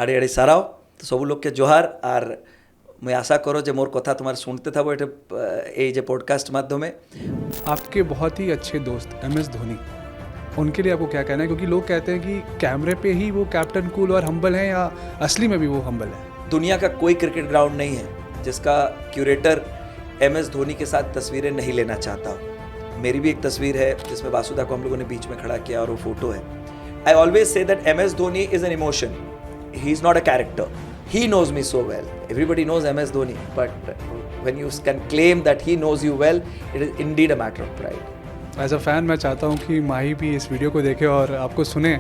आड़े आड़े साराओ तो सब लोग के जोहार और मैं आशा करो जो मोर कथा तुम्हारे सुनते था वो ये पॉडकास्ट माध्यमे। आपके बहुत ही अच्छे दोस्त MS धोनी, उनके लिए आपको क्या कहना है? क्योंकि लोग कहते हैं कि कैमरे पे ही वो कैप्टन कूल और हम्बल हैं या असली में भी वो हम्बल है? दुनिया का कोई क्रिकेट ग्राउंड नहीं है जिसका क्यूरेटर MS धोनी के साथ तस्वीरें नहीं लेना चाहता। मेरी भी एक तस्वीर है जिसमें वासुदा को हम लोगों ने बीच में खड़ा किया और वो फोटो है। I always say that MS Dhoni is an emotion, he is not a character. He knows me so well. Everybody knows MS Dhoni, but when you can claim that he knows you well, it is indeed a matter of pride. As a fan मैं चाहता हूँ कि माही भी इस video को देखे और आपको सुने।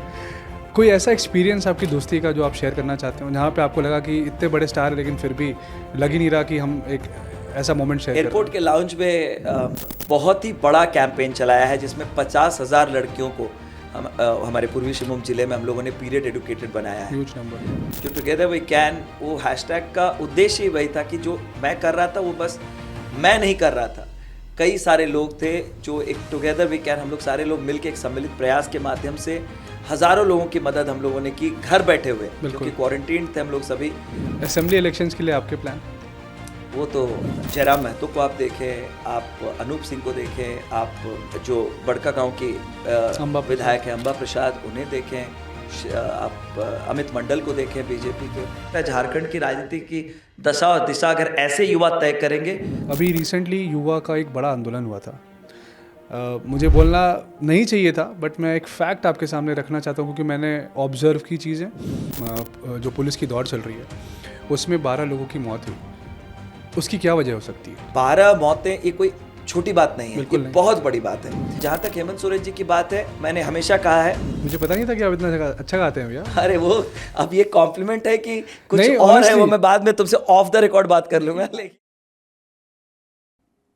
कोई ऐसा एक्सपीरियंस आपकी दोस्ती का जो आप शेयर करना चाहते हो, जहाँ पे आपको लगा कि इतने बड़े स्टार हैं लेकिन फिर भी लग ही नहीं रहा कि हम एक ऐसा मोमेंट शेयर करें? एयरपोर्ट के लाउंज में बहुत ही बड़ा कैंपेन चलाया है जिसमें 50,000 लड़कियों को हमारे पूर्वी सिंहभूम जिले में हम लोगों ने पीरियड एडुकेटेड बनाया है। Huge number. जो टुगेदर वी कैन, वो हैशटैग का उद्देश्य ही वही था कि जो मैं कर रहा था वो बस मैं नहीं कर रहा था, कई सारे लोग थे जो एक टुगेदर वी कैन, हम लोग सारे लोग मिलकर एक सम्मिलित प्रयास के माध्यम से हज़ारों लोगों की मदद हम लोगों ने की, घर बैठे हुए, क्योंकि क्वारंटीन थे हम लोग सभी। असेंबली इलेक्शंस के लिए आपके प्लान? वो तो जयराम महतो को आप देखें, आप अनूप सिंह को देखें, आप जो बड़का गांव की विधायक है अम्बा प्रसाद, उन्हें देखें, आप अमित मंडल को देखें बीजेपी के। झारखंड की राजनीति की दशा और दिशा अगर ऐसे युवा तय करेंगे। अभी रिसेंटली युवा का एक बड़ा आंदोलन हुआ था। मुझे बोलना नहीं चाहिए था बट मैं एक फैक्ट आपके सामने रखना चाहता हूँ क्योंकि मैंने ऑब्जर्व की चीज़ें। जो पुलिस की दौड़ चल रही है उसमें 12 लोगों की मौत हुई। उसकी क्या वजह हो सकती है? 12 मौतें ये कोई छोटी बात नहीं है, ये नहीं। बहुत बड़ी बात है। जहाँ तक हेमंत सोरेन जी की बात है, मैंने हमेशा कहा है, मुझे पता नहीं था कि आप इतना अच्छा गाते हैं भैया। अरे वो अब ये कॉम्प्लीमेंट है कि कुछ नहीं, और है, वो मैं बाद में तुमसे ऑफ द रिकॉर्ड बात कर लूंगा।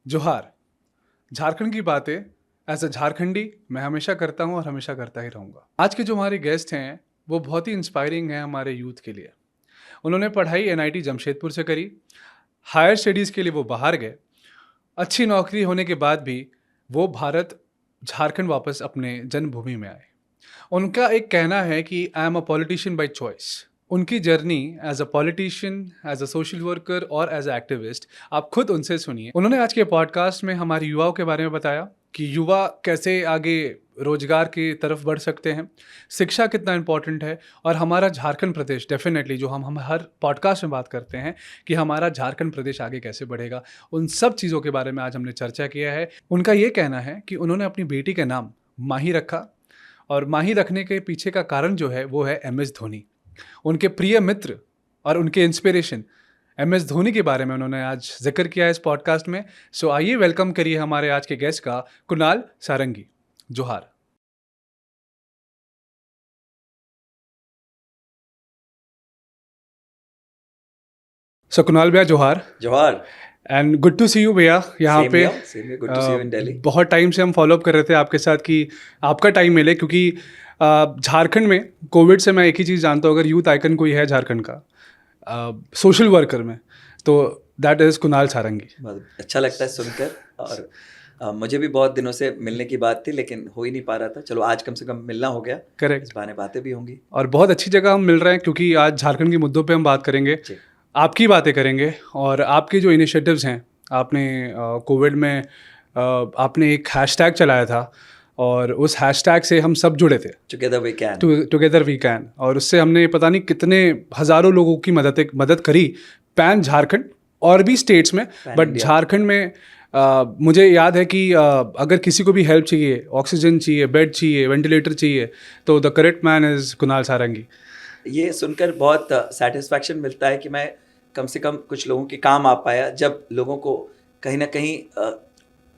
जोहार। झारखंड की बातें एज अ झारखंडी मैं हमेशा करता हूँ और हमेशा करता ही रहूँगा। आज के जो हमारे गेस्ट हैं वो बहुत ही इंस्पायरिंग हैं हमारे यूथ के लिए। उन्होंने पढ़ाई NIT जमशेदपुर से करी, हायर स्टडीज़ के लिए वो बाहर गए। अच्छी नौकरी होने के बाद भी वो झारखंड वापस अपने जन्मभूमि में आए। उनका एक कहना है कि I am a politician by choice. उनकी journey as a politician, as a social worker और एज अ एक्टिविस्ट आप खुद उनसे सुनिए। उन्होंने आज के पॉडकास्ट में हमारे युवाओं के बारे में बताया कि युवा कैसे आगे रोजगार की तरफ बढ़ सकते हैं, शिक्षा कितना इम्पॉर्टेंट है, और हमारा झारखंड प्रदेश डेफिनेटली जो हम हर पॉडकास्ट में बात करते हैं कि हमारा झारखंड प्रदेश आगे कैसे बढ़ेगा, उन सब चीज़ों के बारे में आज हमने चर्चा किया है। उनका ये कहना है कि उन्होंने अपनी बेटी का नाम माही रखा और माही रखने के पीछे का कारण जो है वो है MS धोनी। उनके प्रिय मित्र और उनके इंस्पिरेशन MS धोनी के बारे में उन्होंने आज जिक्र किया है इस पॉडकास्ट में। सो आइए वेलकम करिए हमारे आज के गेस्ट का, कुणाल सारंगी। जोहार। सो कुणाल भैया जोहार। जोहार and good to see you भैया यहाँ पे। Good to see you in Delhi. बहुत टाइम से हम फॉलो अप कर रहे थे आपके साथ कि आपका टाइम मिले, क्योंकि झारखंड में कोविड से मैं एक ही चीज़ जानता हूँ, अगर यूथ आइकन कोई है झारखंड का सोशल वर्कर में तो दैट इज़ कुणाल सारंगी। अच्छा लगता है सुनकर, और मुझे भी बहुत दिनों से मिलने की बात थी लेकिन हो ही नहीं पा रहा था। चलो आज कम से कम मिलना हो गया। करेक्ट। इस बहाने बातें भी होंगी और बहुत अच्छी जगह हम मिल रहे हैं क्योंकि आज झारखंड के मुद्दों पे हम बात करेंगे, आपकी बातें करेंगे और आपके जो इनिशिएटिव्स हैं। आपने कोविड में आपने एक हैशटैग चलाया था और उस हैशटैग से हम सब जुड़े थे, टुगेदर वी कैन, और उससे हमने पता नहीं कितने हज़ारों लोगों की मदद करी पैन झारखंड और भी स्टेट्स में। बट झारखंड में मुझे याद है कि अगर किसी को भी हेल्प चाहिए, ऑक्सीजन चाहिए, बेड चाहिए, वेंटिलेटर चाहिए, तो the correct man is Kunal Sarangi. ये सुनकर बहुत सेटिस्फैक्शन मिलता है कि मैं कम से कम कुछ लोगों के काम आ पाया। जब लोगों को कहीं ना कहीं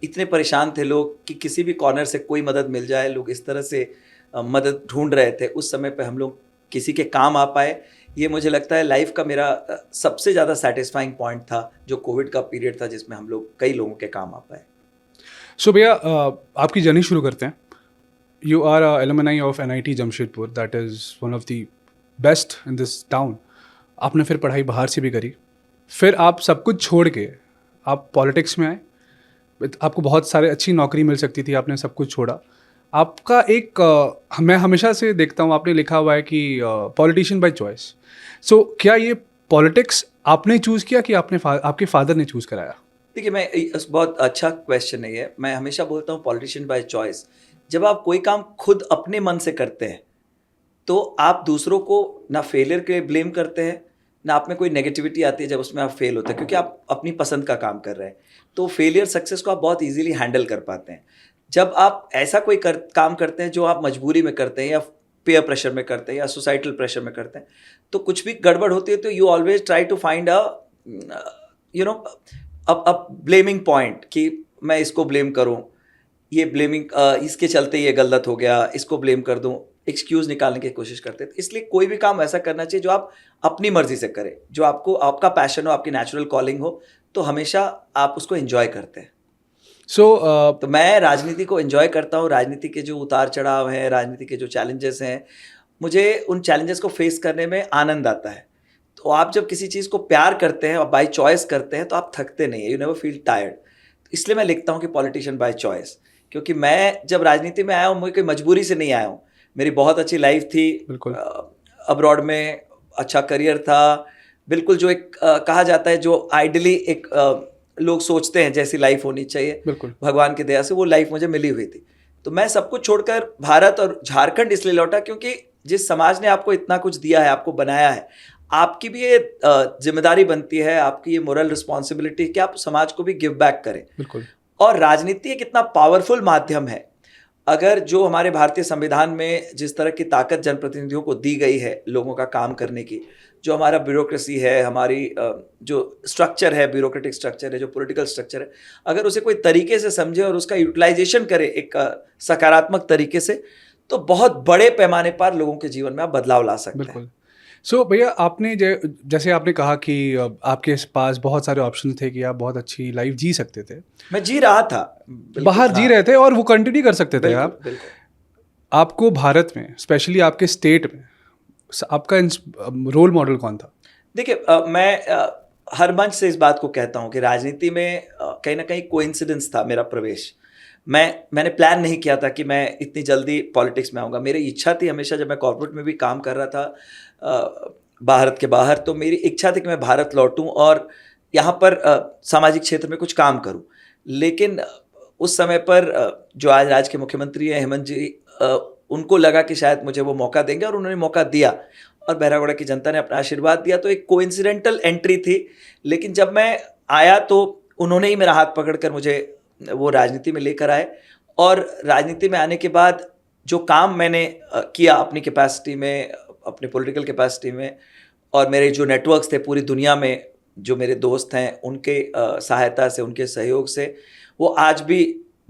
इतने परेशान थे लोग कि किसी भी कॉर्नर से कोई मदद मिल जाए, लोग इस तरह से मदद ढूंढ रहे थे, उस समय पे हम लोग किसी के काम आ पाए। ये मुझे लगता है लाइफ का मेरा सबसे ज़्यादा सेटिस्फाइंग पॉइंट था, जो कोविड का पीरियड था जिसमें हम लोग कई लोगों के काम आ पाए। सो भैया आपकी जर्नी शुरू करते हैं। You are a alumni of NIT Jamshedpur, that is one of the best in this town. आपने फिर पढ़ाई बाहर से भी करी, फिर आप सब कुछ छोड़ के आप पॉलिटिक्स में आए। आपको बहुत सारे अच्छी नौकरी मिल सकती थी, आपने सब कुछ छोड़ा, आपका एक मैं हमेशा से देखता हूँ, आपने लिखा हुआ है कि पॉलिटिशियन बाय चॉइस। सो क्या ये पॉलिटिक्स आपने चूज़ किया कि आपके फादर ने चूज़ कराया? देखिए, बहुत अच्छा क्वेश्चन है ये। मैं हमेशा बोलता हूँ पॉलिटिशियन बाय चॉइस। जब आप कोई काम खुद अपने मन से करते हैं, तो आप दूसरों को ना फेलियर के लिए ब्लेम करते हैं, ना आप में कोई नेगेटिविटी आती है जब उसमें आप फेल होते हैं, क्योंकि आप अपनी पसंद का काम कर रहे हैं। तो फेलियर सक्सेस को आप बहुत ईज़िली हैंडल कर पाते हैं। जब आप ऐसा कोई काम करते हैं जो आप मजबूरी में करते हैं या पीयर प्रेशर में करते हैं या सोसाइटल प्रेशर में करते हैं, तो कुछ भी गड़बड़ होती है तो you always try to find you know अब ब्लेमिंग पॉइंट कि मैं इसको ब्लेम करूं, ये ब्लेमिंग इसके चलते ये गलत हो गया, इसको ब्लेम कर दूं, एक्सक्यूज निकालने की कोशिश करते हैं। तो इसलिए कोई भी काम ऐसा करना चाहिए जो आप अपनी मर्जी से करें, जो आपको आपका पैशन हो, आपकी नेचुरल कॉलिंग हो, तो हमेशा आप उसको एंजॉय करते हैं। तो मैं राजनीति को एंजॉय करता हूँ। राजनीति के जो उतार चढ़ाव हैं, राजनीति के जो चैलेंजेस हैं, मुझे उन चैलेंजेस को फेस करने में आनंद आता है। तो आप जब किसी चीज़ को प्यार करते हैं और बाय चॉइस करते हैं तो आप थकते नहीं है, यू नेवर फील टायर्ड। इसलिए मैं लिखता हूँ कि पॉलिटिशियन बाय चॉइस, क्योंकि मैं जब राजनीति में आया हूँ, मुझे कोई मजबूरी से नहीं आया हूँ। मेरी बहुत अच्छी लाइफ थी, अब्रॉड में अच्छा करियर था, बिल्कुल जो एक कहा जाता है, जो आइडली एक लोग सोचते हैं जैसी लाइफ होनी चाहिए, भगवान की दया से वो लाइफ मुझे मिली हुई थी। तो मैं सब कुछ छोड़कर भारत और झारखंड इसलिए लौटा क्योंकि जिस समाज ने आपको इतना कुछ दिया है, आपको बनाया है, आपकी भी ये जिम्मेदारी बनती है, आपकी ये मोरल रिस्पॉन्सिबिलिटी कि आप समाज को भी गिव बैक करें। बिल्कुल। और राजनीति एक इतना पावरफुल माध्यम है। अगर जो हमारे भारतीय संविधान में जिस तरह की ताकत जनप्रतिनिधियों को दी गई है लोगों का काम करने की, जो हमारा ब्यूरोक्रेसी है, हमारी जो स्ट्रक्चर है, ब्यूरोक्रेटिक स्ट्रक्चर है, जो पॉलिटिकल स्ट्रक्चर है, अगर उसे कोई तरीके से समझे और उसका यूटिलाइजेशन करे एक सकारात्मक तरीके से, तो बहुत बड़े पैमाने पर लोगों के जीवन में आप बदलाव ला सकते हैं। सो भैया, आपने जैसे आपने कहा कि आपके पास बहुत सारे ऑप्शन थे कि आप बहुत अच्छी लाइफ जी सकते थे। मैं जी रहा था, बाहर जी रहे थे और वो कंटिन्यू कर सकते थे आप। आपको भारत में, स्पेशली आपके स्टेट में, आपका रोल मॉडल कौन था? देखिए, मैं हर मंच से इस बात को कहता हूँ कि राजनीति में कहीं ना कहीं कोइंसिडेंस था मेरा प्रवेश। मैंने प्लान नहीं किया था कि मैं इतनी जल्दी पॉलिटिक्स में आऊँगा। मेरी इच्छा थी हमेशा, जब मैं कॉर्पोरेट में भी काम कर रहा था भारत के बाहर, तो मेरी इच्छा थी कि मैं भारत लौटूं और यहाँ पर सामाजिक क्षेत्र में कुछ काम करूं। लेकिन उस समय पर जो आज राज्य के मुख्यमंत्री हैं, हेमंत जी, उनको लगा कि शायद मुझे वो मौका देंगे और उन्होंने मौका दिया और बहरागोड़ा की जनता ने अपना आशीर्वाद दिया। तो एक कोइंसिडेंटल एंट्री थी, लेकिन जब मैं आया तो उन्होंने ही मेरा हाथ पकड़कर मुझे वो राजनीति में लेकर आए। और राजनीति में आने के बाद जो काम मैंने किया अपनी कैपेसिटी में, अपने पॉलिटिकल कैपेसिटी में, और मेरे जो नेटवर्क्स थे पूरी दुनिया में, जो मेरे दोस्त हैं, उनके सहायता से, उनके सहयोग से, वो आज भी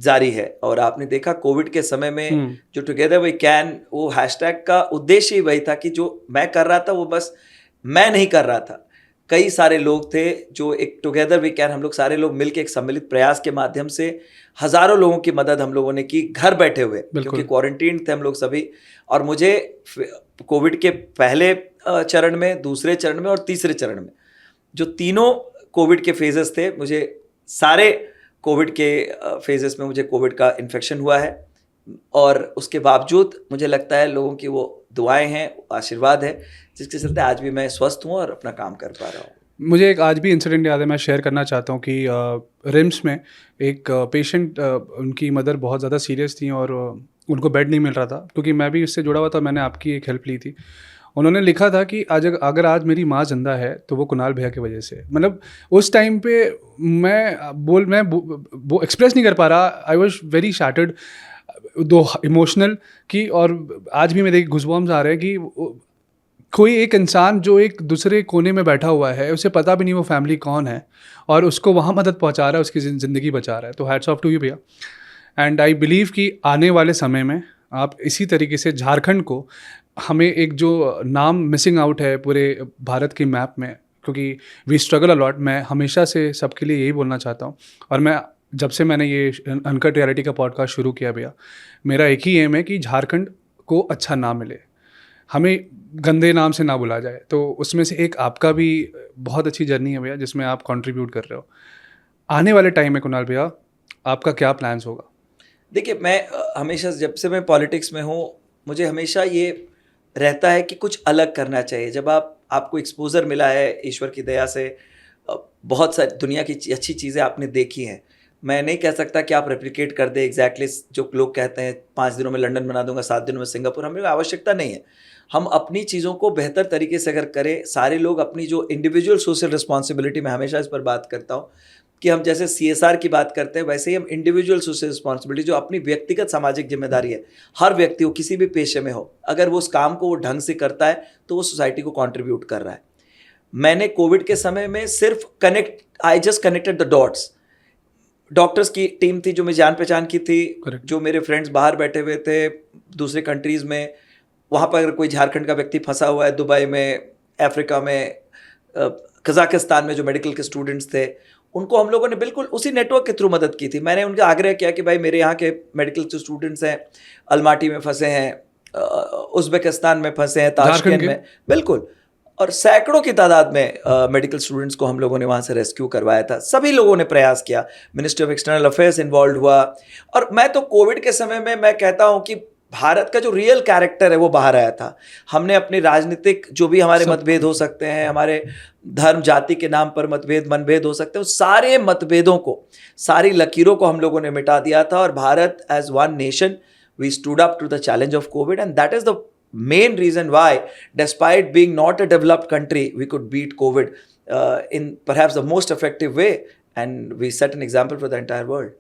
जारी है। और आपने देखा कोविड के समय में जो टुगेदर वी कैन, वो हैशटैग का उद्देश्य ही वही था कि जो मैं कर रहा था वो बस मैं नहीं कर रहा था, कई सारे लोग थे जो एक टुगेदर वी कैन, हम लोग सारे लोग मिलकर एक सम्मिलित प्रयास के माध्यम से हज़ारों लोगों की मदद हम लोगों ने की, घर बैठे हुए, क्योंकि क्वारंटीन थे हम लोग सभी। और मुझे कोविड के पहले चरण में, दूसरे चरण में और तीसरे चरण में, जो तीनों कोविड के फेजेस थे, मुझे सारे कोविड के फेजेस में मुझे कोविड का इन्फेक्शन हुआ है। और उसके बावजूद मुझे लगता है लोगों की वो दुआएं हैं, आशीर्वाद है, जिसके चलते आज भी मैं स्वस्थ हूँ और अपना काम कर पा रहा हूँ। मुझे एक आज भी इंसिडेंट याद है, मैं शेयर करना चाहता हूँ कि रिम्स में एक पेशेंट, उनकी मदर बहुत ज़्यादा सीरियस थी और उनको बेड नहीं मिल रहा था। क्योंकि मैं भी इससे जुड़ा हुआ था, मैंने आपकी एक हेल्प ली थी। उन्होंने लिखा था कि अगर आज मेरी माँ जिंदा है तो वो कुणाल भैया की वजह से। मतलब उस टाइम पे मैं वो एक्सप्रेस नहीं कर पा रहा। आई वॉज वेरी शैटर्ड, दो इमोशनल की। और आज भी मेरे गुज़बॉम्स आ रहे हैं कि कोई एक इंसान जो एक दूसरे कोने में बैठा हुआ है, उसे पता भी नहीं वो फैमिली कौन है, और उसको वहाँ मदद पहुँचा रहा है, उसकी ज़िंदगी बचा रहा है। तो हैट्स ऑफ टू यू भैया। एंड आई बिलीव कि आने वाले समय में आप इसी तरीके से झारखंड को, हमें एक जो नाम मिसिंग आउट है पूरे भारत की मैप में, क्योंकि वी स्ट्रगल अलॉट। मैं हमेशा से सबके लिए यही बोलना चाहता हूँ। और मैं जब से मैंने ये अनकट रियलिटी का पॉडकास्ट शुरू किया भैया, मेरा एक ही एम है कि झारखंड को अच्छा नाम मिले, हमें गंदे नाम से ना बुला जाए। तो उसमें से एक आपका भी बहुत अच्छी जर्नी है भैया, जिसमें आप कंट्रीब्यूट कर रहे हो। आने वाले टाइम में कुणाल भैया, आपका क्या प्लान्स होगा? देखिए मैं हमेशा जब से मैं पॉलिटिक्स में हूँ, मुझे हमेशा ये रहता है कि कुछ अलग करना चाहिए। जब आपको एक्सपोज़र मिला है ईश्वर की दया से, बहुत सारी दुनिया की अच्छी चीज़ें आपने देखी हैं। मैं नहीं कह सकता कि आप रेप्लिकेट कर दें एग्जैक्टली जो लोग कहते हैं 5 दिनों में लंदन बना दूंगा, 7 दिनों में सिंगापुर। हमें आवश्यकता नहीं है। हम अपनी चीज़ों को बेहतर तरीके से अगर करें, सारे लोग अपनी जो इंडिविजुअल सोशल रिस्पॉन्सिबिलिटी, मैं हमेशा इस पर बात करता हूँ कि हम जैसे CSR की बात करते हैं, वैसे ही हम इंडिविजुअल सोशल रिस्पॉन्सिबिलिटी, जो अपनी व्यक्तिगत सामाजिक जिम्मेदारी है, हर व्यक्ति को किसी भी पेशे में हो, अगर वो उस काम को वो ढंग से करता है तो वो सोसाइटी को कंट्रीब्यूट कर रहा है। मैंने कोविड के समय में सिर्फ I just connected the dots. Doctors की टीम थी जो मेरी जान पहचान की थी, जो मेरे फ्रेंड्स बाहर बैठे हुए थे दूसरे कंट्रीज़ में, वहाँ पर अगर कोई झारखंड का व्यक्ति फंसा हुआ है, दुबई में, अफ्रीका में, कजाकिस्तान में जो मेडिकल के स्टूडेंट्स थे, उनको हम लोगों ने बिल्कुल उसी नेटवर्क के थ्रू मदद की थी। मैंने उनका आग्रह किया कि भाई मेरे यहाँ के मेडिकल जो स्टूडेंट्स हैं, अलमाटी में फंसे हैं, उज़्बेकिस्तान में फंसे हैं, ताशकंद में, बिल्कुल, और सैकड़ों की तादाद में मेडिकल स्टूडेंट्स को हम लोगों ने वहाँ से रेस्क्यू करवाया था। सभी लोगों ने प्रयास किया, ministry of external affairs involve हुआ। और मैं तो कोविड के समय में मैं कहता हूँ कि भारत का जो रियल कैरेक्टर है वो बाहर आया था। हमने अपने राजनीतिक जो भी हमारे मतभेद हो सकते हैं, हमारे धर्म जाति के नाम पर मनभेद हो सकते हैं, उस सारे मतभेदों को, सारी लकीरों को हम लोगों ने मिटा दिया था। और Bharat as one nation we stood up to the challenge of covid, and that is the main reason why, despite being not a developed country, we could beat COVID in perhaps the most effective way, and we set an example for the entire world.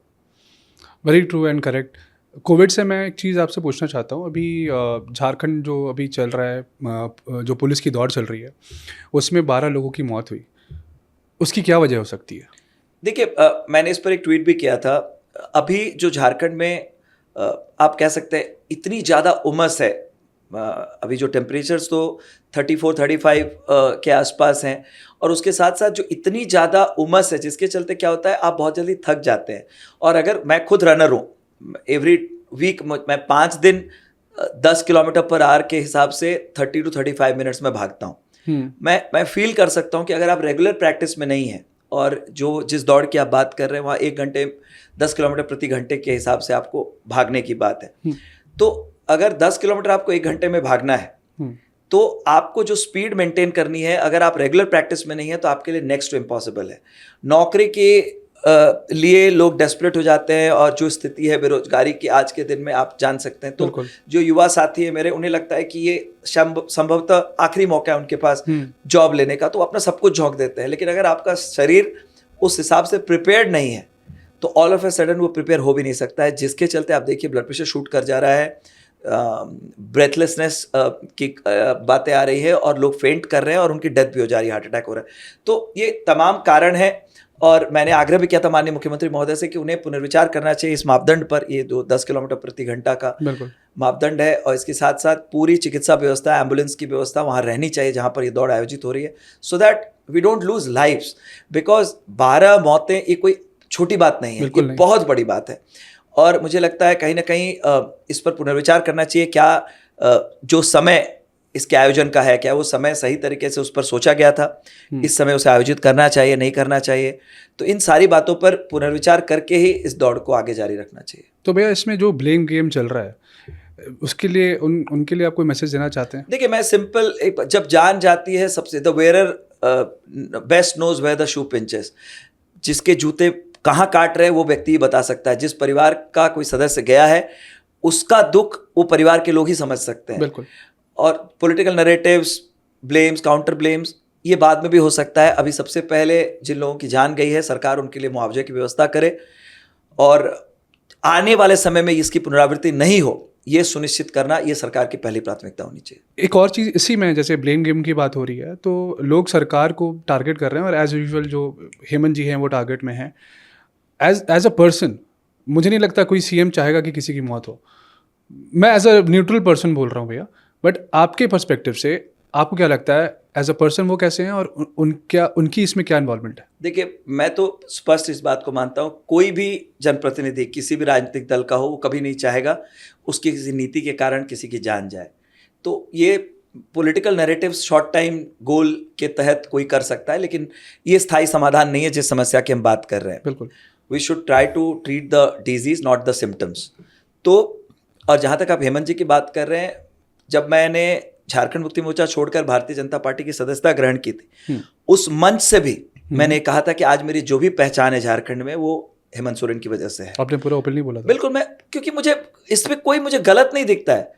Very true and correct. Covid से मैं एक चीज़ आपसे पूछना चाहता हूँ। अभी झारखंड जो अभी चल रहा है, जो पुलिस की दौड़ चल रही है, उसमें 12 लोगों की मौत हुई। उसकी क्या वजह हो सकती है? देखिए मैंने इस पर एक ट्वीट भी किया था। अभी जो झारखंड में आप कह सकते हैं इतनी ज़्यादा उमस है, अभी जो टेम्परेचर्स तो 34-35 के आसपास हैं, और उसके साथ साथ जो इतनी ज़्यादा उमस है जिसके चलते क्या होता है, आप बहुत जल्दी थक जाते हैं। और अगर मैं खुद रनर हूँ, एवरी वीक मैं 5 दिन 10 किलोमीटर पर आवर के हिसाब से 30 to 35 मिनट्स में भागता हूँ। मैं फील कर सकता हूँ कि अगर आप रेगुलर प्रैक्टिस में नहीं हैं और जिस दौड़ की आप बात कर रहे हैं वहाँ 1 घंटे 10 किलोमीटर प्रति घंटे के हिसाब से आपको भागने की बात है, तो अगर 10 किलोमीटर आपको 1 घंटे में भागना है तो आपको जो स्पीड मेंटेन करनी है, अगर आप रेगुलर प्रैक्टिस में नहीं है तो आपके लिए नेक्स्ट टू इम्पॉसिबल है। नौकरी के लिए लोग डेस्परेट हो जाते हैं, और जो स्थिति है बेरोजगारी की आज के दिन में आप जान सकते हैं। तो जो युवा साथी है मेरे, उन्हें लगता है कि ये संभवतः आखिरी मौका है उनके पास जॉब लेने का, तो अपना सब कुछ झोंक देते हैं। लेकिन अगर आपका शरीर उस हिसाब से प्रिपेयर्ड नहीं है तो ऑल ऑफ ए सडन वो प्रिपेयर हो भी नहीं सकता है, जिसके चलते आप देखिए ब्लड प्रेशर शूट कर जा रहा है, ब्रेथलेसनेस की बातें आ रही है, और लोग फेंट कर रहे हैं और उनकी डेथ भी हो जा रही है, हार्ट अटैक हो रहा है। तो ये तमाम कारण है, और मैंने आग्रह भी किया था माननीय मुख्यमंत्री महोदय से कि उन्हें पुनर्विचार करना चाहिए इस मापदंड पर। ये जो 10 किलोमीटर प्रति घंटा का मापदंड है, और इसके साथ साथ पूरी चिकित्सा व्यवस्था, एम्बुलेंस की व्यवस्था वहाँ रहनी चाहिए जहाँ पर ये दौड़ आयोजित हो रही है, so that we don't lose lives. Because 12 मौतें ये कोई छोटी बात नहीं है, ये बहुत बड़ी बात है। और मुझे लगता है कहीं ना कहीं इस पर पुनर्विचार करना चाहिए। क्या जो समय इसके आयोजन का है, क्या वो समय सही तरीके से उस पर सोचा गया था? इस समय उसे आयोजित करना चाहिए, नहीं करना चाहिए? तो इन सारी बातों पर पुनर्विचार करके ही इस दौड़ को आगे जारी रखना चाहिए। तो भैया इसमें जो ब्लेम गेम चल रहा है, उसके लिए उनके लिए आप कोई मैसेज देना चाहते हैं? देखिए मैं सिंपल, जब जान जाती है सबसे, the wearer best knows where the shoe pinches. जिसके जूते कहाँ काट रहे हैं वो व्यक्ति ही बता सकता है। जिस परिवार का कोई सदस्य गया है उसका दुख वो परिवार के लोग ही समझ सकते हैं। बिल्कुल। और political narratives, blames, counter blames, ये बाद में भी हो सकता है। अभी सबसे पहले जिन लोगों की जान गई है, सरकार उनके लिए मुआवजे की व्यवस्था करे, और आने वाले समय में इसकी पुनरावृत्ति नहीं हो ये सुनिश्चित करना, ये सरकार की पहली प्राथमिकता होनी चाहिए। एक और चीज़ इसी में, जैसे ब्लेम गेम की बात हो रही है तो लोग सरकार को टारगेट कर रहे हैं, और एज यूजुअल जो हेमंत जी हैं वो टारगेट में हैं। एज अ पर्सन मुझे नहीं लगता कोई सीएम चाहेगा कि किसी की मौत हो। मैं एज अ न्यूट्रल पर्सन बोल रहा हूँ भैया, बट आपके पर्सपेक्टिव से आपको क्या लगता है एज अ पर्सन वो कैसे हैं, और उनकी इसमें क्या इन्वॉल्वमेंट है? देखिए मैं तो स्पष्ट इस बात को मानता हूँ, कोई भी जनप्रतिनिधि किसी भी राजनीतिक दल का हो, वो कभी नहीं चाहेगा उसकी किसी नीति के कारण किसी की जान जाए। तो ये political narratives short time goal के तहत कोई कर सकता है, लेकिन ये स्थायी समाधान नहीं है जिस समस्या की हम बात कर रहे हैं। बिल्कुल। We should try to treat the disease not the symptoms. तो और जहाँ तक आप हेमंत जी की बात कर रहे हैं, जब मैंने झारखंड मुक्ति मोर्चा छोड़कर भारतीय जनता पार्टी की सदस्यता ग्रहण की थी, उस मंच से भी मैंने कहा था कि आज मेरी जो भी पहचान है झारखंड में वो हेमंत सोरेन की वजह से है। आपने पूरा ओपनली बोला था। बिल्कुल, मैं क्योंकि मुझे इसमें कोई मुझे गलत नहीं दिखता है।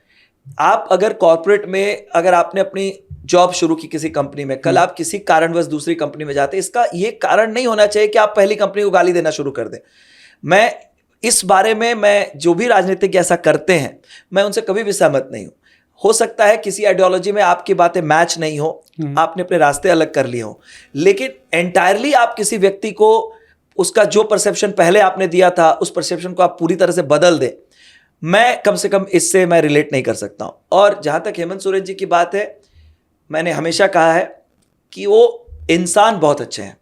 आप अगर कॉर्पोरेट में अगर आपने अपनी जॉब शुरू की किसी कंपनी में, कल आप किसी कारणवश दूसरी कंपनी में जाते, इसका ये कारण नहीं होना चाहिए कि आप पहली कंपनी को गाली देना शुरू कर दें। मैं इस बारे में, मैं जो भी राजनीतिक ऐसा करते हैं, मैं उनसे कभी भी सहमत नहीं हूं। हो सकता है किसी आइडियोलॉजी में आपकी बातें मैच नहीं हो, आपने अपने रास्ते अलग कर लिए हो, लेकिन एंटायरली आप किसी व्यक्ति को उसका जो परसेप्शन पहले आपने दिया था उस परसेप्शन को आप पूरी तरह से बदल दें, मैं कम से कम इससे मैं रिलेट नहीं कर सकता हूं। और जहां तक हेमंत सोरेन जी की बात है, मैंने हमेशा कहा है कि वो इंसान बहुत अच्छे हैं,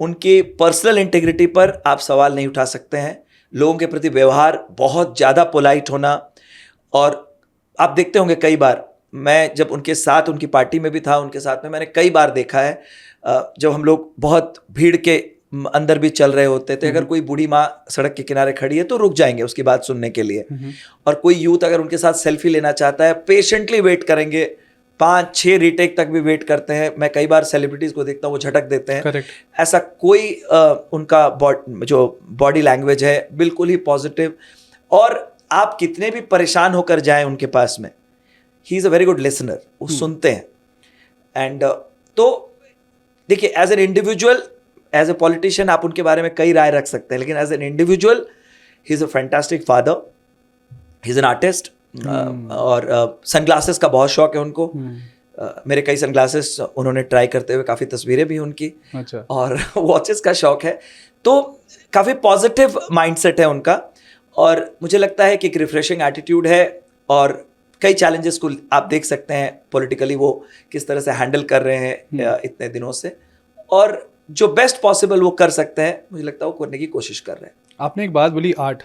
उनकी पर्सनल इंटीग्रिटी पर आप सवाल नहीं उठा सकते हैं। लोगों के प्रति व्यवहार बहुत ज़्यादा पोलाइट होना, और आप देखते होंगे कई बार, मैं जब उनके साथ उनकी पार्टी में भी था, उनके साथ में मैंने कई बार देखा है, जब हम लोग बहुत भीड़ के अंदर भी चल रहे होते थे, अगर कोई बूढ़ी माँ सड़क के किनारे खड़ी है तो रुक जाएंगे उसकी बात सुनने के लिए, और कोई यूथ अगर उनके साथ सेल्फी लेना चाहता है पेशेंटली वेट करेंगे, 5-6 रीटेक तक भी वेट करते हैं। मैं कई बार सेलिब्रिटीज को देखता हूँ वो झटक देते हैं। Correct. ऐसा कोई उनका जो बॉडी लैंग्वेज है बिल्कुल ही पॉजिटिव, और आप कितने भी परेशान होकर जाएं उनके पास में, he is a very good listener, वो सुनते हैं। एंड तो देखिए, as an individual, as a politician आप उनके बारे में कई राय रख सकते हैं, लेकिन as an individual he is a fantastic father, he is an artist, और सनग्लासेस का बहुत शौक है उनको। मेरे कई सनग्लासेस उन्होंने ट्राई करते हुए काफ़ी तस्वीरें भी उनकी। अच्छा। और वॉचेस का शौक है, तो काफ़ी पॉजिटिव माइंडसेट है उनका, और मुझे लगता है कि एक रिफ्रेशिंग एटीट्यूड है, और कई चैलेंजेस को आप देख सकते हैं पॉलिटिकली वो किस तरह से हैंडल कर रहे हैं इतने दिनों से, और जो बेस्ट पॉसिबल वो कर सकते हैं, मुझे लगता है वो करने की कोशिश कर रहे हैं। आपने एक बात बोली, art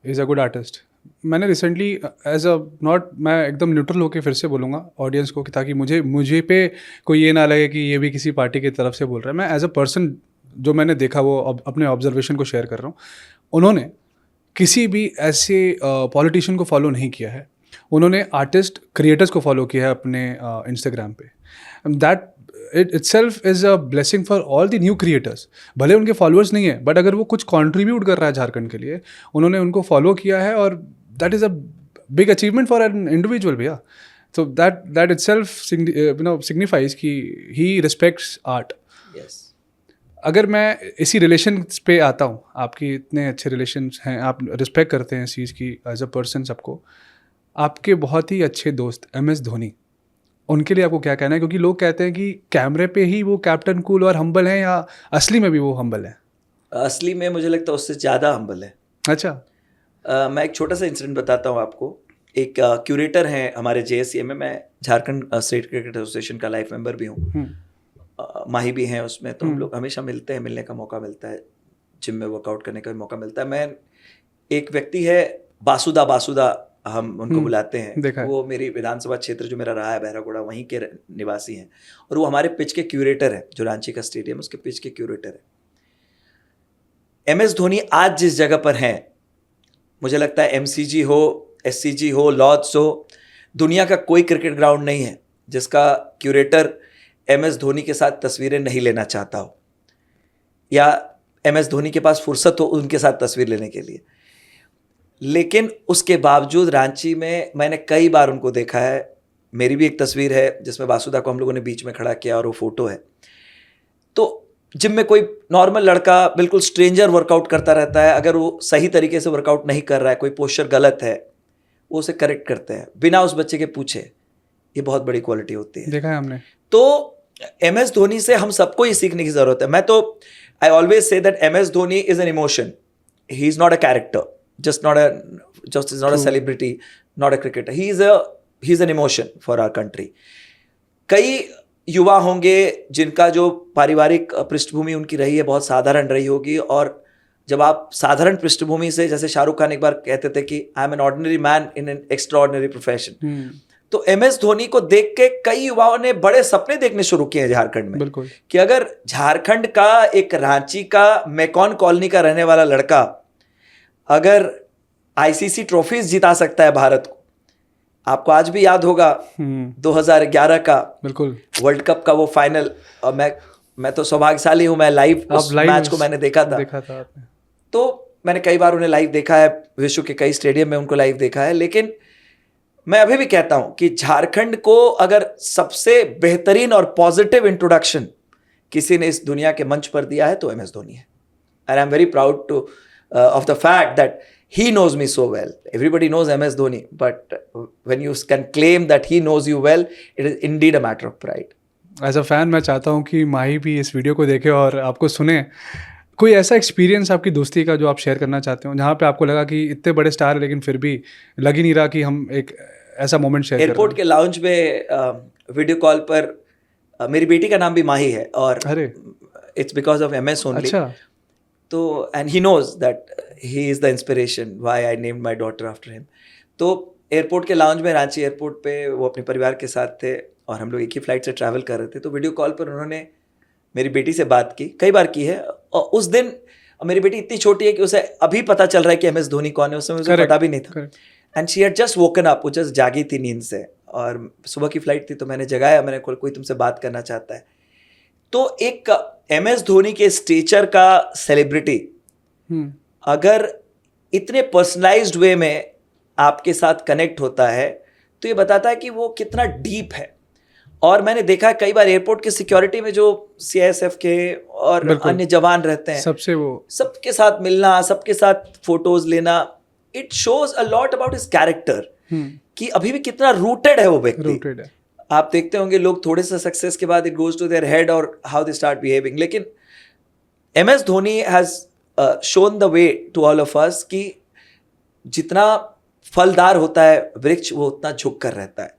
is a good artist. मैंने रिसेंटली एज अ नॉट, मैं एकदम न्यूट्रल होकर फिर से बोलूँगा ऑडियंस को, कि ताकि मुझे पे कोई ये ना लगे कि ये भी किसी पार्टी की तरफ से बोल रहा है। मैं एज अ पर्सन जो मैंने देखा वो अपने ऑब्जर्वेशन को शेयर कर रहा हूँ। उन्होंने किसी भी ऐसे पॉलिटिशियन को फॉलो नहीं किया है, उन्होंने आर्टिस्ट क्रिएटर्स को फॉलो किया है अपने इंस्टाग्राम पे। That it itself is a blessing for all the new creators. भले उनके फॉलोअर्स नहीं है, बट अगर वो कुछ कंट्रीब्यूट कर रहा है झारखंड के लिए, उन्होंने उनको फॉलो किया है, और that is a big achievement for an individual भैया। So that itself signifies कि he respects art. Yes. अगर मैं इसी रिलेशंस पे आता हूँ, आपकी इतने अच्छे रिलेशंस हैं, आप रिस्पेक्ट करते हैं इस चीज़ की एज अ पर्सन सबको, आपके बहुत ही अच्छे दोस्त MS धोनी, उनके लिए आपको क्या कहना है? क्योंकि लोग कहते हैं कि कैमरे पे ही वो कैप्टन कूल और हम्बल हैं, या असली में भी वो हम्बल हैं? असली में मुझे लगता है उससे ज़्यादा हम्बल है। अच्छा। मैं एक छोटा सा इंसिडेंट बताता हूँ आपको। एक क्यूरेटर हैं हमारे JSCA में, मैं झारखंड स्टेट क्रिकेट एसोसिएशन का लाइफ मेंबर भी हूँ, माही भी हैं उसमें, तो हम लोग हमेशा मिलते हैं, मिलने का मौका मिलता है, जिम में वर्कआउट करने का भी मौका मिलता है। मैं एक व्यक्ति है बासुदा हम उनको बुलाते हैं, वो मेरी विधानसभा क्षेत्र जो मेरा रहा है बहरागोड़ा, वहीं के निवासी हैं, और वो हमारे पिच के क्यूरेटर हैं, जो रांची का स्टेडियम उसके पिच के क्यूरेटर है। MS धोनी आज जिस जगह पर हैं, मुझे लगता है MCG हो, SCG हो, लॉर्ड्स हो, दुनिया का कोई क्रिकेट ग्राउंड नहीं है जिसका क्यूरेटर MS धोनी के साथ तस्वीरें नहीं लेना चाहता हो, या MS धोनी के पास फुर्सत हो उनके साथ तस्वीर लेने के लिए। लेकिन उसके बावजूद रांची में मैंने कई बार उनको देखा है। मेरी भी एक तस्वीर है जिसमें वासुदा को हम लोगों ने बीच में खड़ा किया, और वो फोटो है। तो जिम में कोई नॉर्मल लड़का, बिल्कुल स्ट्रेंजर वर्कआउट करता रहता है, अगर वो सही तरीके से वर्कआउट नहीं कर रहा है, कोई पोस्चर गलत है, वो उसे करेक्ट करते हैं बिना उस बच्चे के पूछे। ये बहुत बड़ी क्वालिटी होती है, देखा है हमने। तो MS धोनी से हम सबको ये सीखने की जरूरत है। मैं तो I always say that MS Dhoni is an emotion, he is not a character, just not a celebrity, not a cricketer. He is an emotion for our country. कई युवा होंगे जिनका जो पारिवारिक पृष्ठभूमि उनकी रही है बहुत साधारण रही होगी, और जब आप साधारण पृष्ठभूमि से, जैसे शाहरुख खान एक बार कहते थे कि I M an ordinary man in an extra ordinary profession, तो MS धोनी को देख के कई युवाओं ने बड़े सपने देखने शुरू किए हैं झारखंड में, बिल्कुल, कि अगर झारखंड का एक रांची का मेकॉन कॉलोनी का रहने वाला लड़का अगर ICC ट्रॉफीज जिता सकता है भारत को। आपको आज भी याद होगा 2011 का बिल्कुल वर्ल्ड कप का वो फाइनल, और मैं तो सौभाग्यशाली हूं, मैं लाइव उस मैच को मैंने देखा था आपने। तो मैंने कई बार उन्हें लाइव देखा है, विश्व के कई स्टेडियम में उनको लाइव देखा है। लेकिन मैं अभी भी कहता हूं कि झारखंड को अगर सबसे बेहतरीन और पॉजिटिव इंट्रोडक्शन किसी ने इस दुनिया के मंच पर दिया है तो MS धोनी है। And I am very proud to of the fact that he knows me so well. Everybody knows MS Dhoni, but when you can claim that he knows you well, it is indeed a matter of pride. As a fan मैं चाहता हूँ कि माही भी इस video को देखे और आपको सुने। कोई ऐसा एक्सपीरियंस आपकी दोस्ती का जो आप शेयर करना चाहते हो, जहाँ पे आपको लगा कि इतने बड़े स्टार है लेकिन फिर भी लग ही नहीं रहा कि हम एक ऐसा मोमेंट शेयर करें। एयरपोर्ट के लाउंज में वीडियो कॉल पर मेरी बेटी का नाम भी माही है, और it's because of MS only. अच्छा। तो and he knows that he is the inspiration why I named my daughter after him. तो एयरपोर्ट के लाउंज में, रांची एयरपोर्ट पे, वो अपने परिवार के साथ थे और हम लोग एक ही फ्लाइट से ट्रैवल कर रहे थे। तो वीडियो कॉल पर उन्होंने मेरी बेटी से बात की, कई बार की है, और उस दिन मेरी बेटी इतनी छोटी है कि उसे अभी पता चल रहा है कि MS धोनी कौन है, उस समय उसे पता भी नहीं था। And she had just woken up, वो जस्ट जागी थी नींद से, और सुबह की फ्लाइट थी। तो मैंने जगाया, मैंने कोई तुमसे बात करना चाहता है। तो एक MS धोनी के स्टेचर का सेलिब्रिटी अगर इतने पर्सनलाइज्ड वे में आपके साथ कनेक्ट होता है तो ये बताता है कि वो कितना डीप है। और मैंने देखा कई बार एयरपोर्ट की सिक्योरिटी में जो CISF के और अन्य जवान रहते हैं, सबके साथ मिलना, सबके साथ फोटोज लेना, it shows a lot about his character, कि अभी भी कितना रूटेड है वो व्यक्ति। आप देखते होंगे लोग थोड़े से सक्सेस के बाद it goes to their head और हाउ दे स्टार्ट बिहेविंग, लेकिन MS Dhoni has shown the way to all of us कि जितना फलदार होता है वृक्ष, वो उतना झुक कर रहता है।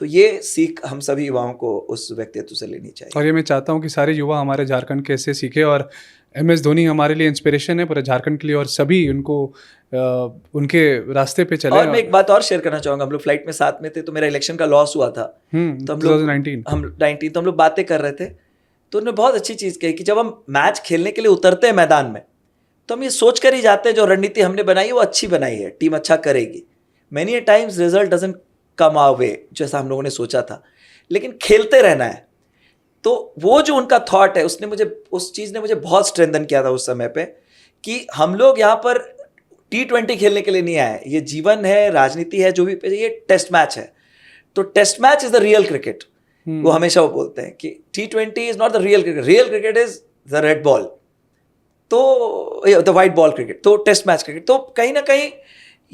तो ये सीख हम सभी युवाओं को उस व्यक्तित्व से लेनी चाहिए। और ये मैं चाहता हूँ कि सारे युवा हमारे झारखंड के इससे सीखे, और MS धोनी हमारे लिए इंस्पिरेशन है पूरे झारखंड के लिए, और सभी उनको उनके रास्ते पे चले। और मैं एक बात और शेयर करना चाहूँगा, हम लोग फ्लाइट में साथ में थे, तो मेरा इलेक्शन का लॉस हुआ था, तो हम 2019 तो हम लोग बातें कर रहे थे। तो उन्होंने बहुत अच्छी चीज़ कही कि जब हम मैच खेलने के लिए उतरते हैं मैदान में, तो हम ये सोच कर ही जाते हैं जो रणनीति हमने बनाई है वो अच्छी बनाई है, टीम अच्छा करेगी। Many a times result doesn't come our way जैसा हम लोगों ने सोचा था, लेकिन खेलते रहना है। तो वो जो उनका थॉट है, उसने मुझे, उस चीज़ ने मुझे बहुत स्ट्रेंथन किया था उस समय पे, कि हम लोग यहाँ पर T20 खेलने के लिए नहीं आए, ये जीवन है, राजनीति है, जो भी, ये टेस्ट मैच है। तो test match is the real cricket. वो हमेशा वो बोलते हैं कि T20 is not the real cricket, real cricket is the red ball, तो द वाइट बॉल क्रिकेट, तो टेस्ट मैच क्रिकेट। तो कहीं ना कहीं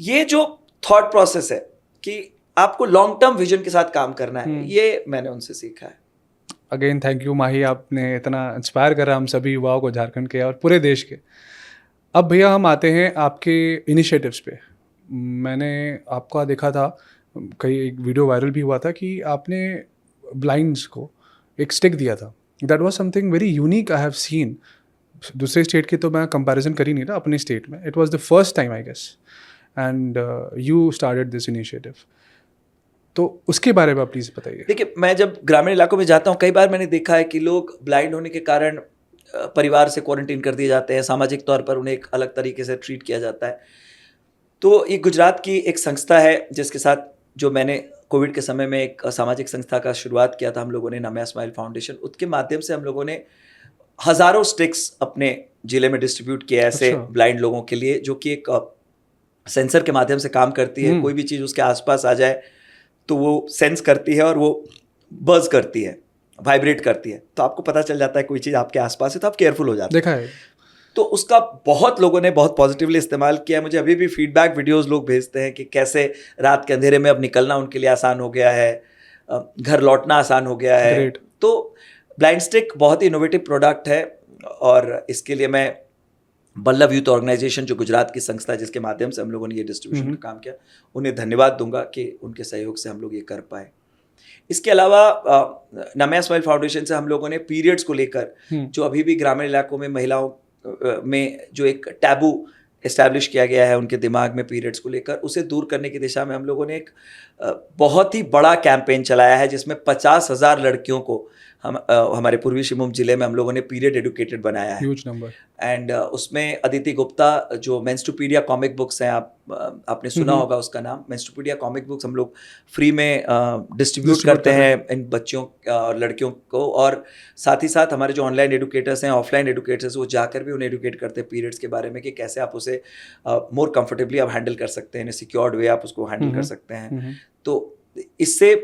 ये जो थॉट प्रोसेस है कि आपको लॉन्ग टर्म विजन के साथ काम करना है, ये मैंने उनसे सीखा है। अगेन थैंक यू माही, आपने इतना इंस्पायर करा हम सभी युवाओं को झारखंड के और पूरे देश के। अब भैया हम आते हैं आपके इनिशिएटिव्स पे। मैंने आपका देखा था, कई एक वीडियो वायरल भी हुआ था कि आपने ब्लाइंड्स को एक स्टिक दिया था। That was something very unique I have seen. दूसरे स्टेट की तो मैं कंपैरिजन कर ही नहीं रहा, अपने स्टेट में it was the first time I guess, and you started this initiative. तो उसके बारे में आप प्लीज़ बताइए। देखिए, मैं जब ग्रामीण इलाकों में जाता हूँ, कई बार मैंने देखा है कि लोग ब्लाइंड होने के कारण परिवार से क्वारंटीन कर दिए जाते हैं, सामाजिक तौर पर उन्हें एक अलग तरीके से ट्रीट किया जाता है। तो ये गुजरात की एक संस्था है जिसके साथ जो मैंने कोविड के समय में एक सामाजिक संस्था का शुरुआत किया था हम लोगों ने, नमया स्माइल फाउंडेशन। उसके माध्यम से हम लोगों ने हज़ारों स्टिक्स अपने ज़िले में डिस्ट्रीब्यूट किए ऐसे ब्लाइंड लोगों के लिए, जो कि एक सेंसर के माध्यम से काम करती है। कोई भी चीज़ उसके आसपास आ जाए तो वो सेंस करती है और वो बज़ करती है, वाइब्रेट करती है, तो आपको पता चल जाता है कोई चीज़ आपके आसपास है, तो आप केयरफुल हो जाते हैं। देखा है। तो उसका बहुत लोगों ने बहुत पॉजिटिवली इस्तेमाल किया। मुझे अभी भी फीडबैक वीडियोस लोग भेजते हैं कि कैसे रात के अंधेरे में अब निकलना उनके लिए आसान हो गया है, घर लौटना आसान हो गया है। तो ब्लाइंड स्टिक बहुत ही इनोवेटिव प्रोडक्ट है, और इसके लिए मैं बल्लभ यूथ ऑर्गेनाइजेशन, जो गुजरात की संस्था है जिसके माध्यम से हम लोगों ने ये डिस्ट्रीब्यूशन का काम किया, उन्हें धन्यवाद दूंगा कि उनके सहयोग से हम लोग ये कर पाए। इसके अलावा नमया स्माइल फाउंडेशन से हम लोगों ने पीरियड्स को लेकर, जो अभी भी ग्रामीण इलाकों में महिलाओं में जो एक टैबू इस्टेब्लिश किया गया है उनके दिमाग में पीरियड्स को लेकर, उसे दूर करने की दिशा में हम लोगों ने एक बहुत ही बड़ा कैंपेन चलाया है जिसमें 50,000 लड़कियों को हमारे पूर्वी सिंहभूम जिले में हम लोगों ने पीरियड एडुकेटेड बनाया है। Huge number. एंड उसमें अदिति गुप्ता जो मेंस्ट्रुपीडिया कॉमिक बुक्स हैं, आपने सुना होगा उसका नाम, मेंस्ट्रुपीडिया कॉमिक बुक्स हम लोग फ्री में डिस्ट्रीब्यूट करते हैं इन बच्चियों और लड़कियों को, और साथ ही साथ हमारे जो ऑनलाइन एडुकेटर्स हैं, ऑफलाइन एडुकेटर्स, वो जाकर भी उन्हें एडुकेट करते हैं पीरियड्स के बारे में कि कैसे आप उसे मोर कंफर्टेबली आप हैंडल कर सकते हैं, इन सिक्योर्ड वे आप उसको हैंडल कर सकते हैं। तो इससे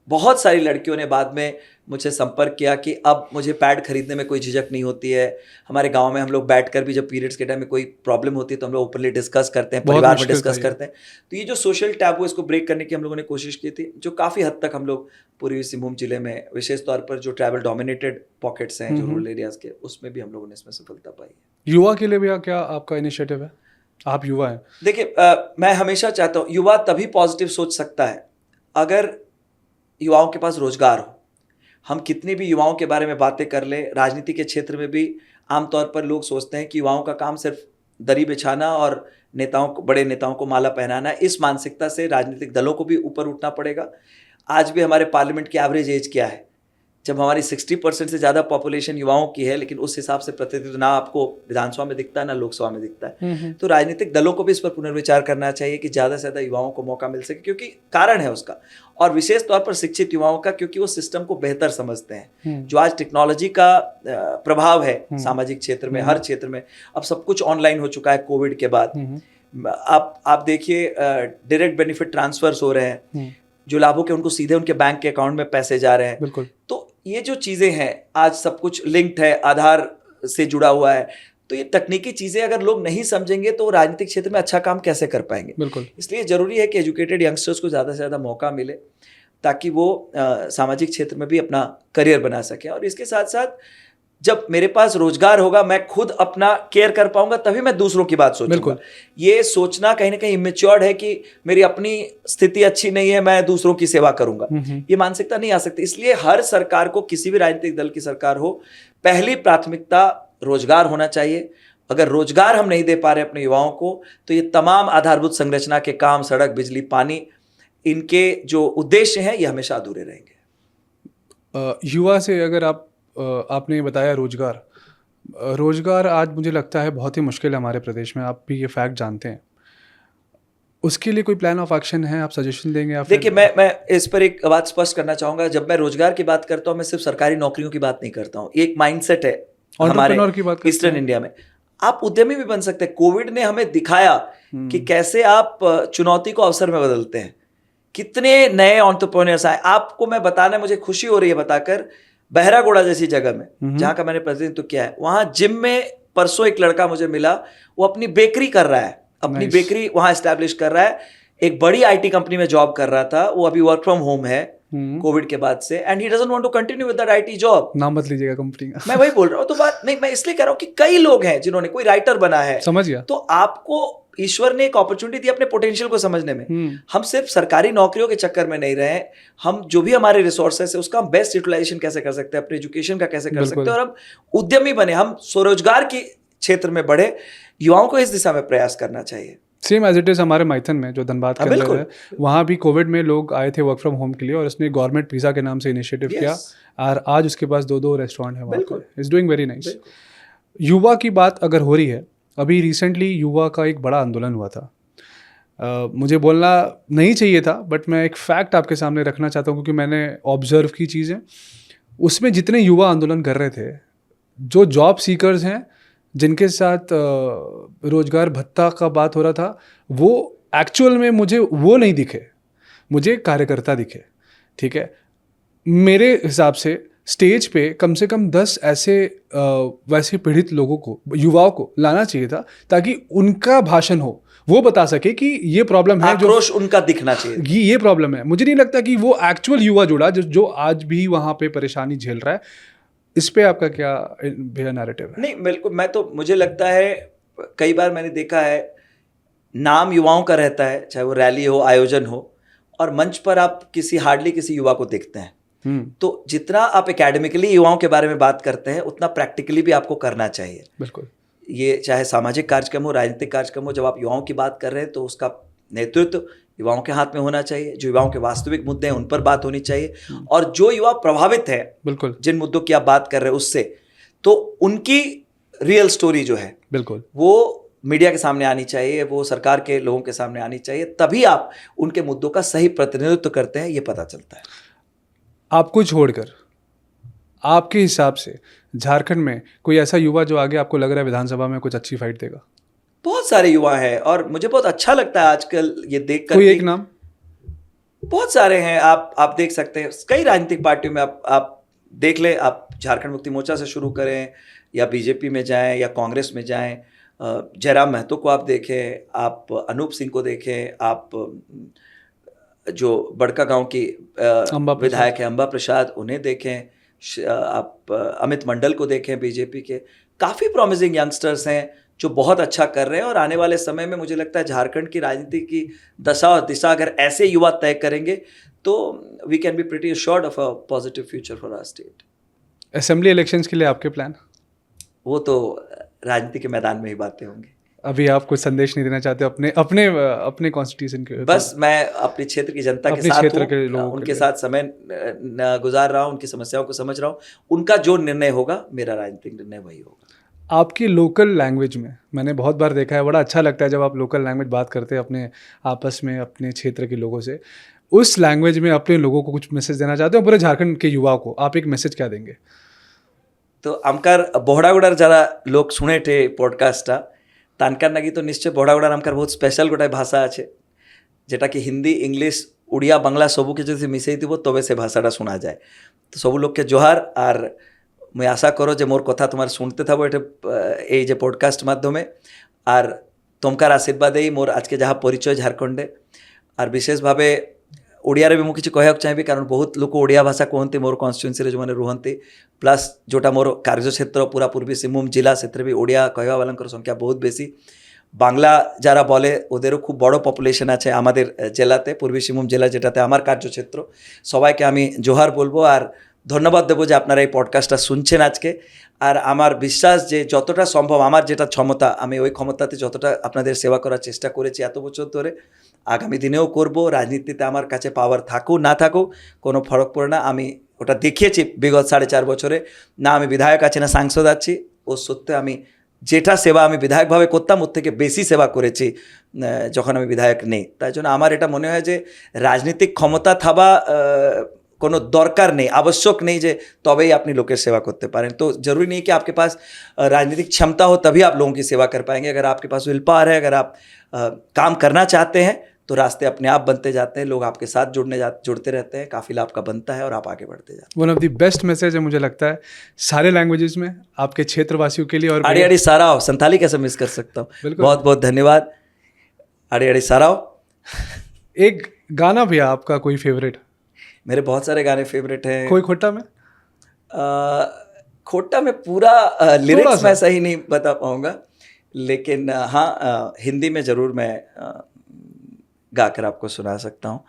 बहुत सारी लड़कियों ने बाद में मुझसे संपर्क किया कि अब मुझे पैड खरीदने में कोई झिझक नहीं होती है। हमारे गांव में हम लोग बैठकर भी जब पीरियड्स के टाइम में कोई प्रॉब्लम होती है तो हम लोग ओपनली डिस्कस करते हैं, परिवार में डिस्कस करते हैं। तो ये जो सोशल टैबू, इसको ब्रेक करने की हम लोगों ने कोशिश की थी, जो काफ़ी हद तक हम लोग पूर्वी सिंहभूम जिले में, विशेष तौर पर जो ट्रैवल डोमिनेटेड पॉकेट्स हैं जो रूरल एरियाज के, उसमें भी हम लोगों ने इसमें सफलता पाई है। युवा के लिए भी क्या आपका इनिशिएटिव है? आप युवा हैं। देखिए, मैं हमेशा चाहता हूँ युवा तभी पॉजिटिव सोच सकता है अगर युवाओं के पास रोजगार हो। हम कितनी भी युवाओं के बारे में बातें कर ले, राजनीति के क्षेत्र में भी आमतौर पर लोग सोचते हैं कि युवाओं का काम सिर्फ दरी बिछाना और नेताओं को, बड़े नेताओं को माला पहनाना। इस मानसिकता से राजनीतिक दलों को भी ऊपर उठना पड़ेगा। आज भी हमारे पार्लियामेंट की एवरेज एज क्या है? जब हमारी 60% से ज़्यादा पॉपुलेशन युवाओं की है, लेकिन उस हिसाब से प्रतिनिधित्व ना आपको विधानसभा में दिखता है ना लोकसभा में दिखता है। तो राजनीतिक दलों को भी इस पर पुनर्विचार करना चाहिए कि ज़्यादा से ज़्यादा युवाओं को मौका मिल सके, क्योंकि कारण है उसका, और विशेष तौर पर शिक्षित युवाओं का, क्योंकि वो सिस्टम को बेहतर समझते हैं। जो आज टेक्नोलॉजी का प्रभाव है सामाजिक क्षेत्र में, हर क्षेत्र में अब सब कुछ ऑनलाइन हो चुका है। कोविड के बाद आप देखिए डायरेक्ट बेनिफिट ट्रांसफर्स हो रहे हैं, जो लाभों के उनको सीधे उनके बैंक के अकाउंट में पैसे जा रहे हैं। बिल्कुल। तो ये जो चीज़ें हैं, आज सब कुछ लिंक्ड है, आधार से जुड़ा हुआ है, तो ये तकनीकी चीज़ें अगर लोग नहीं समझेंगे तो राजनीतिक क्षेत्र में अच्छा काम कैसे कर पाएंगे? बिल्कुल। इसलिए ज़रूरी है कि एजुकेटेड यंगस्टर्स को ज़्यादा से ज़्यादा मौका मिले ताकि वो सामाजिक क्षेत्र में भी अपना करियर बना सकें। और इसके साथ साथ जब मेरे पास रोजगार होगा, मैं खुद अपना केयर कर पाऊंगा, तभी मैं दूसरों की बात सोचूंगा। ये सोचना कहीं ना कहीं इमेच्योर्ड है कि मेरी अपनी स्थिति अच्छी नहीं है, मैं दूसरों की सेवा करूंगा, ये मानसिकता नहीं आ सकती। इसलिए हर सरकार को, किसी भी राजनीतिक दल की सरकार हो, पहली प्राथमिकता रोजगार होना चाहिए। अगर रोजगार हम नहीं दे पा रहे अपने युवाओं को, तो ये तमाम आधारभूत संरचना के काम, सड़क, बिजली, पानी, इनके जो उद्देश्य हैं, ये हमेशा अधूरे रहेंगे। युवा से अगर आपने बताया रोजगार आज मुझे लगता है बहुत ही मुश्किल है हमारे प्रदेश में, आप भी ये फैक्ट जानते हैं। उसके लिए कोई प्लान ऑफ एक्शन है? आप सजेशन देंगे? आप देखिए, मैं इस पर एक बात स्पष्ट करना चाहूँगा। जब मैं रोजगार की बात करता हूँ, मैं सिर्फ सरकारी नौकरियों की बात नहीं करता हूँ। एक माइंडसेट है हमारे ईस्टर्न इंडिया में, आप उद्यमी भी बन सकते हैं। कोविड ने हमें दिखाया कि कैसे आप चुनौती को अवसर में बदलते हैं। कितने नए एंटरप्रेन्योर्स आए, आपको मैं बताना, मुझे खुशी हो रही है बताकर, बहरागोड़ा जैसी जगह में जहाँ का मैंने प्रतिनिधित्व किया है, वहाँ जिम में परसों एक लड़का मुझे मिला, वो अपनी बेकरी कर रहा है, अपनी बेकरी वहाँ एस्टैब्लिश कर रहा है। एक बड़ी आईटी कंपनी में जॉब कर रहा था, वो अभी वर्क फ्रॉम होम है कोविड के बाद से, and he doesn't want to continue with that IT job. नाम मत लीजिएगा कंपनी का। मैं वही बोल रहा हूँ। तो बात नहीं, मैं इसलिए कह रहा हूँ कि कई लोग हैं जिन्होंने, कोई राइटर बना है, समझ गया। तो आपको ईश्वर ने एक अपॉर्चुनिटी दी अपने पोटेंशियल को समझने में। हम सिर्फ सरकारी नौकरियों के चक्कर में नहीं रहे, हम जो भी हमारे रिसोर्सेस है उसका हम बेस्ट यूटिलाइजेशन कैसे कर सकते हैं, अपने एजुकेशन का कैसे कर सकते हैं, और हम उद्यमी बने, हम स्वरोजगार के क्षेत्र में बढ़े। युवाओं को इस दिशा में प्रयास करना चाहिए। सेम एज इट इज़ हमारे मैथन में जो धनबाद के अंदर है, वहाँ भी कोविड में लोग आए थे वर्क फ्रॉम होम के लिए, और उसने गवर्नमेंट पिज़्ज़ा के नाम से इनिशिएटिव किया, और आज उसके पास 2 रेस्टोरेंट है वहाँ पे। It's doing very nice. युवा की बात अगर हो रही है, अभी रिसेंटली युवा का एक बड़ा आंदोलन हुआ था। मुझे बोलना नहीं चाहिए था, बट मैं एक फैक्ट आपके सामने रखना चाहता हूँ क्योंकि मैंने ऑब्जर्व की चीज़ें। उसमें जितने युवा आंदोलन कर रहे थे, जो जॉब सीकर्स हैं, जिनके साथ रोजगार भत्ता का बात हो रहा था, वो एक्चुअल में मुझे वो नहीं दिखे, मुझे कार्यकर्ता दिखे। ठीक है, मेरे हिसाब से स्टेज पे कम से कम 10 ऐसे वैसे पीड़ित लोगों को, युवाओं को लाना चाहिए था, ताकि उनका भाषण हो, वो बता सके कि ये प्रॉब्लम है, आक्रोश उनका दिखना चाहिए, ये प्रॉब्लम है। मुझे नहीं लगता कि वो एक्चुअल युवा जुड़ा जो आज भी वहाँ पे परेशानी झेल रहा है। इस पे आपका क्या भैया नैरेटिव है? नहीं, बिल्कुल, मुझे लगता है, कई बार मैंने देखा है, नाम युवाओं का रहता है, चाहे वो रैली हो, आयोजन हो, और मंच पर आप हार्डली किसी युवा को देखते हैं। तो जितना आप एकेडमिकली युवाओं के बारे में बात करते हैं, उतना प्रैक्टिकली भी आपको करना चाहिए। बिल्कुल। ये चाहे सामाजिक कार्यक्रम हो, राजनीतिक कार्यक्रम हो, जब आप युवाओं की बात कर रहे हैं तो उसका नेतृत्व युवाओं के हाथ में होना चाहिए। जो युवाओं के वास्तविक मुद्दे हैं उन पर बात होनी चाहिए, और जो युवा प्रभावित है बिल्कुल जिन मुद्दों की आप बात कर रहे हैं उससे, तो उनकी रियल स्टोरी जो है बिल्कुल वो मीडिया के सामने आनी चाहिए, वो सरकार के लोगों के सामने आनी चाहिए, तभी आप उनके मुद्दों का सही प्रतिनिधित्व करते हैं, ये पता चलता है। आपको छोड़कर आपके हिसाब से झारखंड में कोई ऐसा युवा जो आगे आपको लग रहा है विधानसभा में कुछ अच्छी फाइट देगा? बहुत सारे युवा हैं और मुझे बहुत अच्छा लगता है आजकल ये देख कर। कोई एक नाम? बहुत सारे हैं, आप देख सकते हैं, कई राजनीतिक पार्टियों में आप देख लें। आप झारखंड मुक्ति मोर्चा से शुरू करें या बीजेपी में जाएं या कांग्रेस में जाएं, जयराम महतो को आप देखें, आप अनूप सिंह को देखें, आप जो बड़का गांव की विधायक है अंबा प्रसाद, उन्हें देखें, आप अमित मंडल को देखें, बीजेपी के काफ़ी प्रॉमिसिंग यंगस्टर्स हैं जो बहुत अच्छा कर रहे हैं। और आने वाले समय में मुझे लगता है झारखंड की राजनीति की दशा और दिशा अगर ऐसे युवा तय करेंगे तो we can be pretty assured of a positive future for our state. Assembly elections के लिए आपके प्लान? वो तो राजनीति के मैदान में ही बातें होंगी। अभी आप कुछ संदेश नहीं देना चाहते अपने कॉन्स्टिट्यूशन के? बस मैं अपने क्षेत्र की जनता के साथ हूँ, उनके साथ समय गुजार रहा हूँ, उनकी समस्याओं को समझ रहा हूँ, उनका जो निर्णय होगा मेरा राजनीतिक निर्णय वही होगा। आपकी लोकल लैंग्वेज में मैंने बहुत बार देखा है, बड़ा अच्छा लगता है जब आप लोकल लैंग्वेज बात करते हैं अपने आपस में, अपने क्षेत्र के लोगों से। उस लैंग्वेज में अपने लोगों को कुछ मैसेज देना चाहते हो, पूरे झारखंड के युवा को आप एक मैसेज क्या देंगे? तो आमकार बोहड़ागुड़ार जरा लोग शुणे थे पॉडकास्टा तानकार नागी तो निश्चय बोहड़ागुड़ार आमकार बहुत स्पेशल गोटाए भाषा आछे जेटा कि हिंदी इंग्लिश उड़िया बांगला सबू के जो मिसई थी तबे से भाषाटा शोना जाए। तो सबू लोग के जोहार, और मैं आशा करो जे मोर कथा तुम्हारे सुनते थाबो ये जे पॉडकास्ट माध्यमे, और तुमकार आशीर्वाद ही मोर आज के जहाँ परिचय झारखंडे। और विशेष भाव ओडिया भी मुझे कहवाक चाहिए कारण बहुत लोग ओडिया भाषा कहते मोर कन्स्टिट्यूएंसी जो मैंने रुहंती, प्लस जोटा मोर कार्यक्षेत्र पूरा पूर्वी सिंहभूम जिला से भी ओडिया कहवा वाला संख्या बहुत बेसी। बांगला जरा बोले ओदेरो खूब बड़ो पपुलेशन आछे आमादेर जेलाते, पूर्वी सिंहभूम जिला जेटाते आमार कार्यक्षेत्र। सबाइके आमी जोहार बोलबो और धन्यवाद देव जे आपनारा এই পডকাস্টটা শুনছেন আজকে। আর আমার বিশ্বাস যে যতটা সম্ভব আমার যেটা ক্ষমতা আমি ওই ক্ষমতাতে যতটা আপনাদের সেবা করার চেষ্টা করেছি এত বছর ধরে, আগামী দিনেও করব। রাজনীতিতে আমার কাছে পাওয়ার থাকুক না থাকুক কোনো ফরক পড়ে না, আমি ওটা দেখিয়েছি বিগত 4.5 বছরে। না আমি বিধায়ক আছি না সাংসদ আছি, ও সত্যি আমি যেটা সেবা আমি বিধায়কভাবে করতাম ওর থেকে বেশি সেবা করেছি যখন আমি বিধায়ক নেই। তাই জন্য আমার এটা মনে হয় যে রাজনৈতিক ক্ষমতা থাকা কোনো দরকার নেই, आवश्यक नहीं যে তবেই আপনি লোকের সেবা করতে পারেন। तो ज़रूरी नहीं कि आपके पास राजनीतिक क्षमता हो तभी आप लोगों की सेवा कर पाएंगे। अगर आपके पास विल पावर है, अगर आप काम करना चाहते हैं तो रास्ते अपने आप बनते जाते हैं, लोग आपके साथ जुड़ते रहते हैं, काफिला आपका बनता है और आप आगे बढ़ते जाते हैं। One of the best message है मुझे लगता है सारे लैंग्वेजेस में आपके क्षेत्रवासियों के लिए। और आड़ी आड़ी साराव, संथाली कैसे मिस कर सकता हूँ। बहुत बहुत धन्यवाद, आड़ी आड़ी साराव। एक गाना भी आपका कोई फेवरेट? मेरे बहुत सारे गाने फेवरेट हैं। कोई खोटा में? खोटा में पूरा लिरिक्स मैं सही नहीं बता पाऊँगा, लेकिन हाँ हिंदी में ज़रूर मैं गाकर आपको सुना सकता हूँ।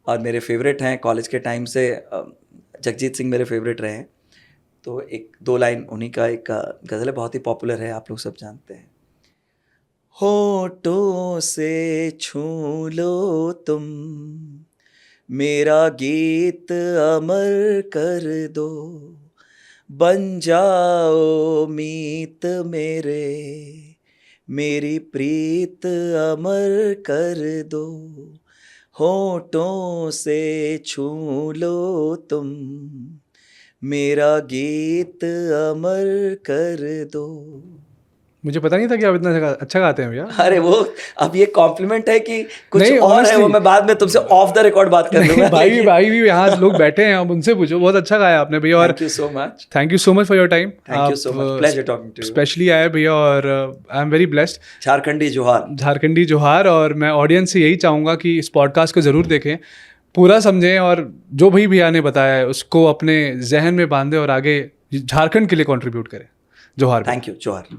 और मेरे फेवरेट हैं कॉलेज के टाइम से, जगजीत सिंह मेरे फेवरेट रहे हैं। तो 1-2 लाइन उन्हीं का एक गज़ल है, बहुत ही पॉपुलर है, आप लोग सब जानते हैं। होठों से छू लो तुम मेरा गीत अमर कर दो, बन जाओ मीत मेरे, मेरी प्रीत अमर कर दो। होठों से छू लो तुम मेरा गीत अमर कर दो। मुझे पता नहीं था कि आप इतना अच्छा गाते हैं भैया। अरे वो अब ये कॉम्प्लीमेंट है कि कुछ और है, वो मैं बाद में तुमसे ऑफ द रिकॉर्ड बात कर लूंगा। भाई भी यहाँ लोग बैठे हैं, आप उनसे पूछो। बहुत अच्छा गाया आपने भैया, और thank you so much for your time. Thank you so much, pleasure talking to you. Specially आए भैया और I am very blessed. Jharkhandi जोहार, झारखंडी जोहार। और मैं ऑडियंस से यही चाहूँगा कि इस पॉडकास्ट को ज़रूर देखें, पूरा समझें, और जो भी भैया ने बताया है उसको अपने जहन में बांधे और आगे झारखंड के लिए कॉन्ट्रीब्यूट करें। जोहार। थैंक यू, जोहार।